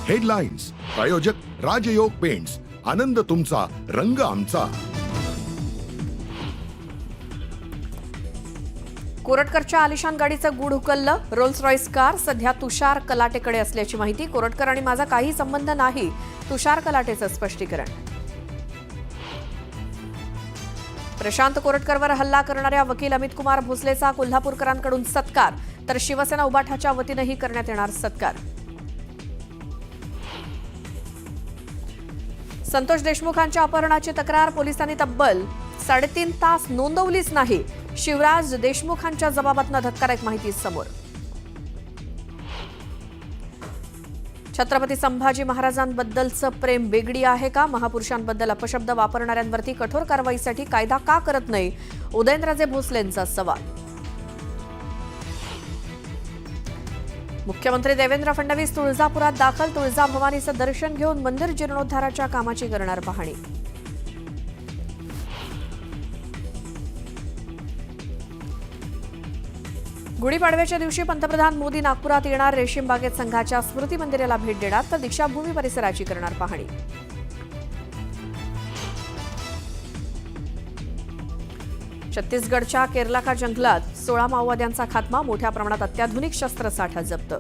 Headlines प्रायोजक राजयोग paints, आनंद तुमचा, रंग आमचा. कोरटकरच्या आलिशान गाडीचं गूढ उकललं. रोल्स रॉयस कार सध्या तुषार कलाटेकडे असल्याची माहिती. कोरटकर आणि माझा काही संबंध नाही, तुषार कलाटेचं स्पष्टीकरण. प्रशांत कोरटकरवर हल्ला करणाऱ्या वकील अमित कुमार भोसलेचा कोल्हापूरकरांकडून सत्कार, तर शिवसेना उबाठाच्या वतीनंही करण्यात येणार सत्कार. संतोष देशमुखांच्या अपहरणाची तक्रार पोलिसांनी तब्बल 3.5 तास नोंदवलीच नाही. शिवराज देशमुखांच्या जबाबातनं धक्कादायक माहिती समोर. छत्रपती संभाजी महाराजांबद्दलचं प्रेम बेगडी आहे का? महापुरुषांबद्दल अपशब्द वापरणाऱ्यांवरती कठोर कारवाईसाठी कायदा का करत नाही? उदयनराजे भोसलेंचा सवाल. मुख्यमंत्री देवेंद्र फडणवीस तुळजापुरात दाखल. तुळजाभवानीचं दर्शन घेऊन मंदिर जीर्णोद्धाराच्या कामाची करणार पाहणी. गुढीपाडव्याच्या दिवशी पंतप्रधान मोदी नागपुरात येणार. रेशीम बागेत संघाच्या स्मृती मंदिराला भेट देणार, तर दीक्षाभूमी परिसराची करणार पाहणी. छत्तीसगडच्या केरलाका जंगलात 16 माओवाद्यांचा खात्मा. मोठ्या प्रमाणात अत्याधुनिक शस्त्रसाठा जप्त.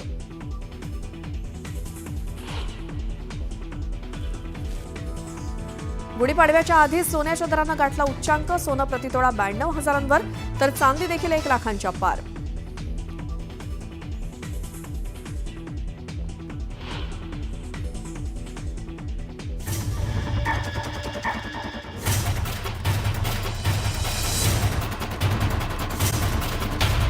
गुढीपाडव्याच्या आधी सोन्याच्या दरानं गाठला उच्चांक. सोनं प्रतितोळा 92,000वर, तर चांदी देखील 1 लाखांच्या पार.